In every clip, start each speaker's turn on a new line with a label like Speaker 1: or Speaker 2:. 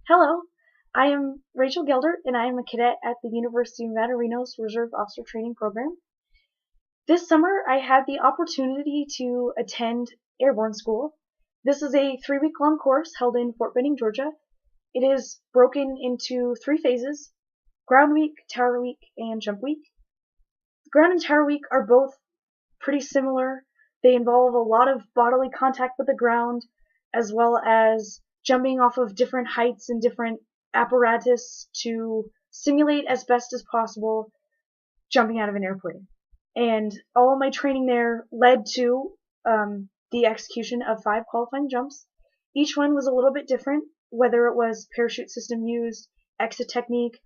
Speaker 1: Hello, I am Rachel Geldert, and I am a cadet at the University of Matarenos Reserve Officer Training Program. This summer, I had the opportunity to attend Airborne School. This is a 3-week-long course held in Fort Benning, Georgia. It is broken into 3 phases: Ground Week, Tower Week, and Jump Week. Ground and Tower Week are both pretty similar. They involve a lot of bodily contact with the ground, as well as jumping off of different heights and different apparatus to simulate as best as possible jumping out of an airplane. And all of my training there led to the execution of 5 qualifying jumps. Each one was a little bit different, whether it was parachute system used, exit technique,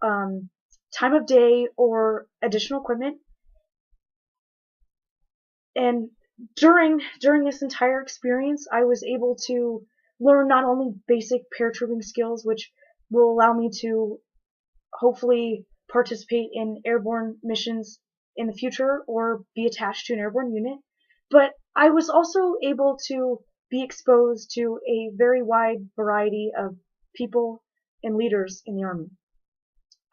Speaker 1: time of day, or additional equipment. And during this entire experience, I was able to learn not only basic paratrooping skills, which will allow me to hopefully participate in airborne missions in the future or be attached to an airborne unit, but I was also able to be exposed to a very wide variety of people and leaders in the Army.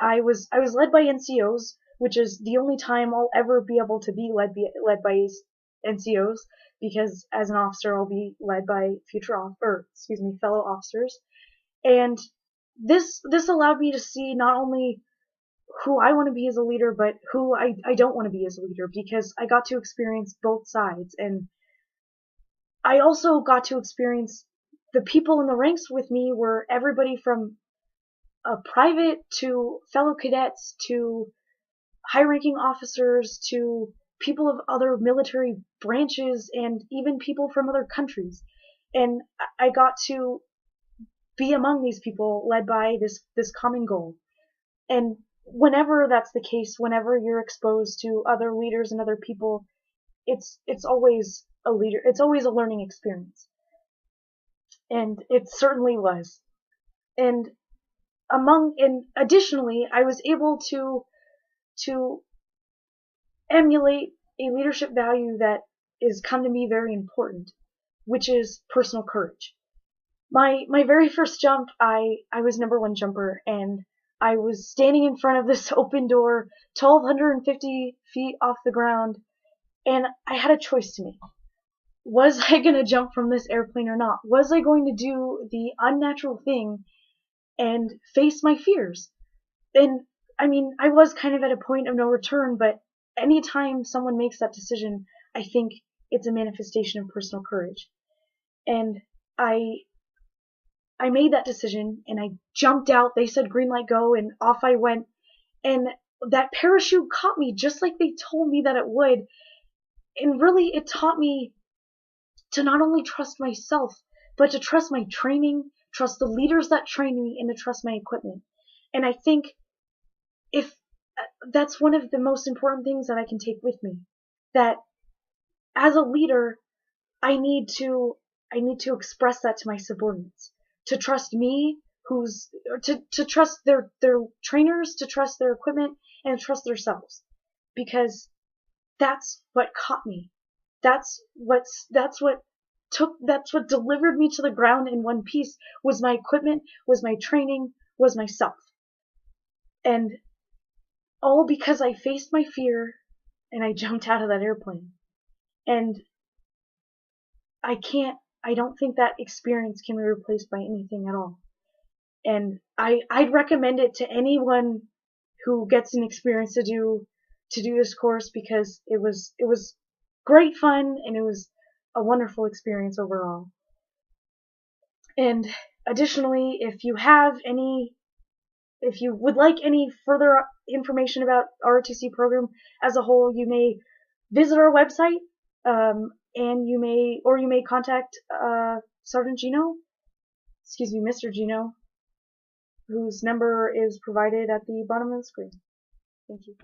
Speaker 1: I was led by NCOs, which is the only time I'll ever be able to be led by NCOs, because as an officer I'll be led by fellow officers. And this allowed me to see not only who I want to be as a leader, but who I don't want to be as a leader, because I got to experience both sides. And I also got to experience the people in the ranks with me were everybody from a private to fellow cadets to high-ranking officers to people of other military branches and even people from other countries. And I got to be among these people led by this common goal. And whenever that's the case, whenever you're exposed to other leaders and other people, it's always a learning experience. And it certainly was. And additionally, I was able to emulate a leadership value that is come to me very important, which is personal courage. My very first jump, I was #1 jumper, and I was standing in front of this open door, 1,250 feet off the ground, and I had a choice to make. Was I going to jump from this airplane or not? Was I going to do the unnatural thing and face my fears? And I mean, I was kind of at a point of no return, but anytime someone makes that decision, I think it's a manifestation of personal courage. And I made that decision, and I jumped out. They said green light go, and off I went. And that parachute caught me just like they told me that it would. And really, it taught me to not only trust myself, but to trust my training, trust the leaders that trained me, and to trust my equipment. And I think if that's one of the most important things that I can take with me, that as a leader, I need to express that to my subordinates, to trust me, to trust their trainers, to trust their equipment, and to trust themselves, because that's what caught me. That's what delivered me to the ground in one piece, was my equipment, was my training, was myself. And all because I faced my fear and I jumped out of that airplane. And I don't think that experience can be replaced by anything at all. And I'd recommend it to anyone who gets an experience to do this course, because it was great fun, and it was a wonderful experience overall. And additionally, if you would like any further information about ROTC program as a whole, you may visit our website, and you may contact Sergeant Gino, Mr. Gino, whose number is provided at the bottom of the screen. Thank you.